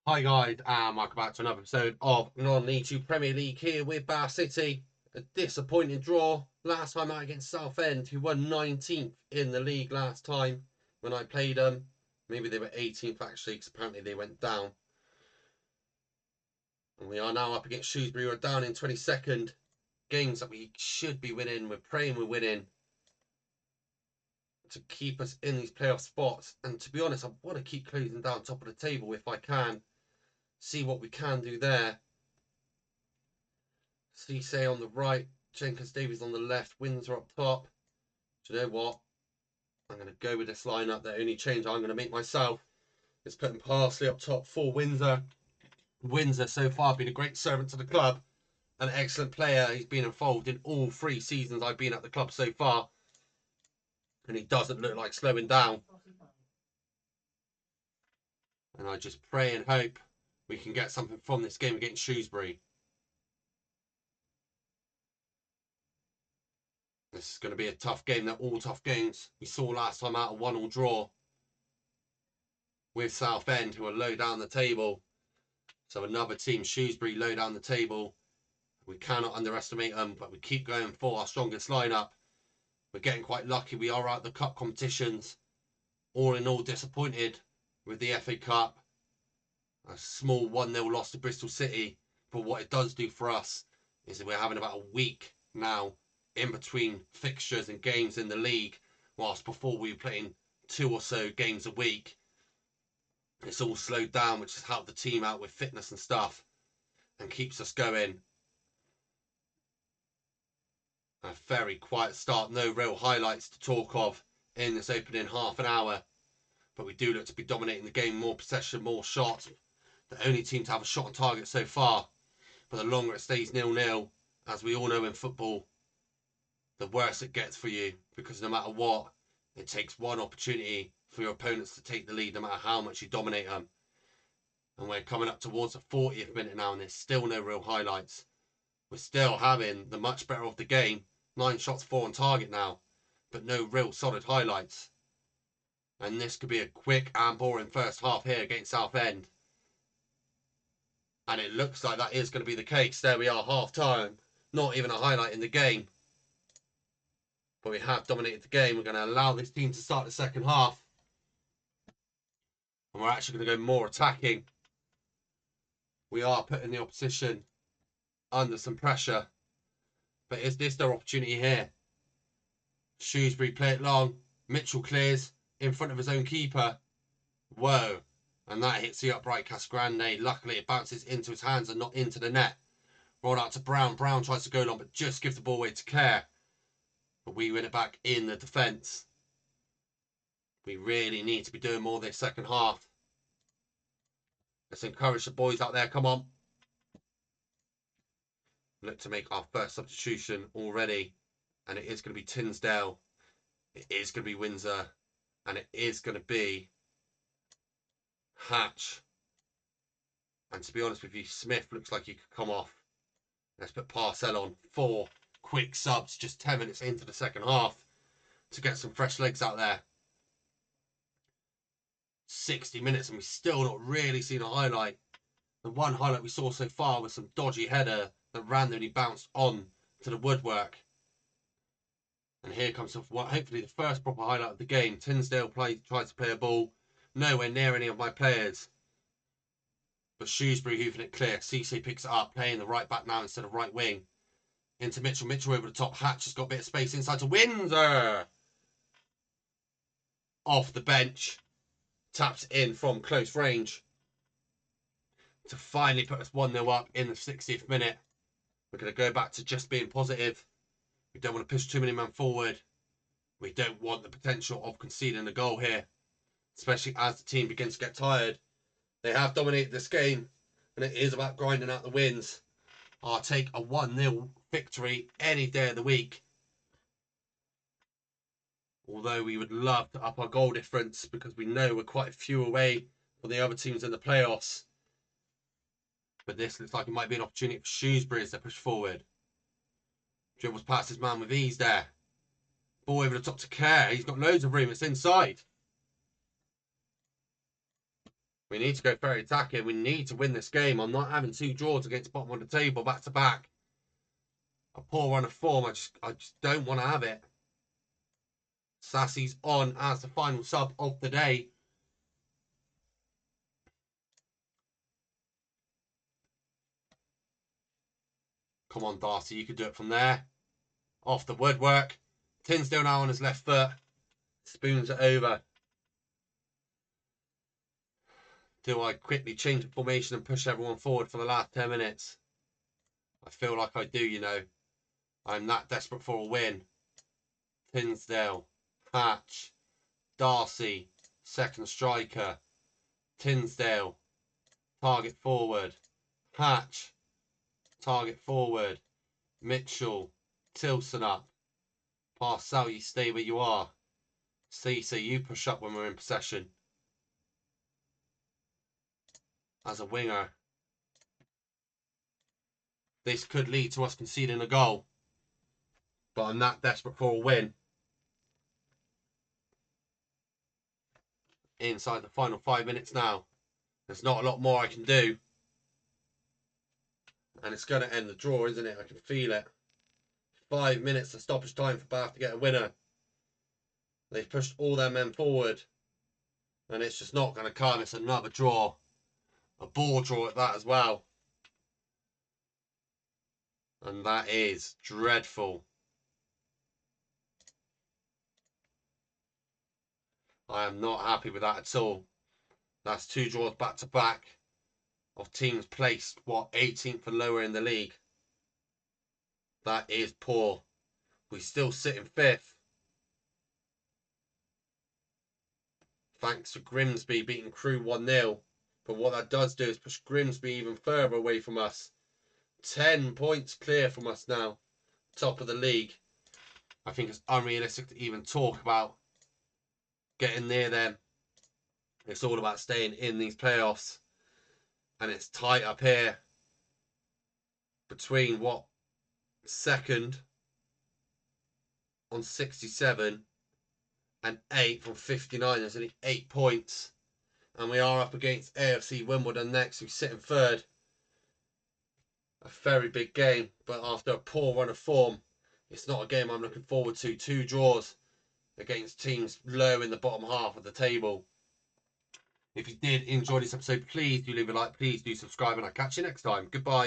Hi guys, and welcome back to another episode of Non-League 2 Premier League here with Bath City. A disappointing draw last time out against Southend, who won 19th in the league last time when I played them. Maybe they were 18th actually, because apparently they went down. And we are now up against Shrewsbury, who are down in 22nd. Games that we should be winning, we're praying we're winning to keep us in these playoff spots. And to be honest, I want to keep closing down top of the table if I can. See what we can do there. Cisse on the right, Jenkins Davies on the left, Windsor up top. Do you know what? I'm going to go with this lineup. The only change I'm going to make myself is putting Parsley up top for Windsor. Windsor so far been a great servant to the club, an excellent player. He's been involved in all 3 seasons I've been at the club so far, and he doesn't look like slowing down. And I just pray and hope we can get something from this game against Shrewsbury. This is going to be a tough game. They're all tough games. We saw last time out a 1-1 draw with Southend, who are low down the table. So another team, Shrewsbury, low down the table. We cannot underestimate them, but we keep going for our strongest lineup. We're getting quite lucky. We are out the cup competitions. All in all, disappointed with the FA Cup. A small 1-0 loss to Bristol City. But what it does do for us is that we're having about a week now in between fixtures and games in the league, whilst before we were playing 2 or so games a week. It's all slowed down, which has helped the team out with fitness and stuff and keeps us going. A very quiet start, no real highlights to talk of in this opening half an hour, but we do look to be dominating the game. More possession, more shots. The only team to have a shot on target so far, but the longer it stays 0-0, as we all know in football, the worse it gets for you, because no matter what, it takes one opportunity for your opponents to take the lead, no matter how much you dominate them. And we're coming up towards the 40th minute now, and there's still no real highlights. We're still having the much better of the game. 9 shots, 4 on target now, but no real solid highlights. And this could be a quick and boring first half here against Southend. And it looks like that is going to be the case. There we are, half time. Not even a highlight in the game. But we have dominated the game. We're going to allow this team to start the second half. And we're actually going to go more attacking. We are putting the opposition under some pressure. But is this their opportunity here? Shrewsbury play it long. Mitchell clears in front of his own keeper. Whoa. And that hits the upright Casgrande. Luckily, it bounces into his hands and not into the net. Rolled out to Brown. Brown tries to go long, but just gives the ball away to Kerr. But we win it back in the defence. We really need to be doing more this second half. Let's encourage the boys out there. Come on. Look to make our first substitution already. And it is going to be Tinsdale. It is going to be Windsor. And it is going to be Hatch. And to be honest with you, Smith looks like he could come off. Let's put Parcell on. 4 quick subs just 10 minutes into the second half to get some fresh legs out there. 60 minutes and we've still not really seen a highlight. The one highlight we saw so far was some dodgy header that randomly bounced on to the woodwork. And here comes hopefully the first proper highlight of the game. Tinsdale tries to play a ball nowhere near any of my players. But Shrewsbury hoofing it clear. Cisse picks it up, playing the right back now instead of right wing. Into Mitchell. Mitchell over the top. Hatch has got a bit of space inside to Windsor. Off the bench. Taps in from close range. To finally put us 1-0 up in the 60th minute. We're going to go back to just being positive. We don't want to push too many men forward. We don't want the potential of conceding a goal here. Especially as the team begins to get tired. They have dominated this game. And it is about grinding out the wins. I'll take a 1-0 victory any day of the week. Although we would love to up our goal difference because we know we're quite a few away from the other teams in the playoffs. But this looks like it might be an opportunity for Shrewsbury as they push forward. Dribbles past his man with ease there. Ball over the top to Kerr. He's got loads of room. It's inside. We need to go very attacking. We need to win this game. I'm not having 2 draws against bottom of the table back to back. A poor run of form. I just don't want to have it. Sassy's on as the final sub of the day. Come on, Darcy. You could do it from there. Off the woodwork. Tinsdale now on his left foot. Spoons it over. Do I quickly change the formation and push everyone forward for the last 10 minutes? I feel like I do, you know. I'm that desperate for a win. Tinsdale. Hatch. Darcy. Second striker. Tinsdale. Target forward. Hatch. Target forward. Mitchell. Tilson up. Pass out, you stay where you are. Cece, you push up when we're in possession. As a winger. This could lead to us conceding a goal. But I'm that desperate for a win. Inside the final 5 minutes now. There's not a lot more I can do. And it's going to end the draw, isn't it? I can feel it. 5 minutes of stoppage time for Bath to get a winner. They've pushed all their men forward. And it's just not going to come. It's another draw. A ball draw at that as well. And that is dreadful. I am not happy with that at all. That's 2 draws back to back of teams placed, 18th and lower in the league. That is poor. We still sit in 5th. Thanks to Grimsby beating Crewe 1-0. But what that does do is push Grimsby even further away from us. 10 points clear from us now. Top of the league. I think it's unrealistic to even talk about getting near them. It's all about staying in these playoffs. And it's tight up here. Between second on 67 and 8th on 59. There's only 8 points. And we are up against AFC Wimbledon next, who sit in 3rd. A very big game, but after a poor run of form, it's not a game I'm looking forward to. 2 draws against teams low in the bottom half of the table. If you did enjoy this episode, please do leave a like, please do subscribe, and I'll catch you next time. Goodbye.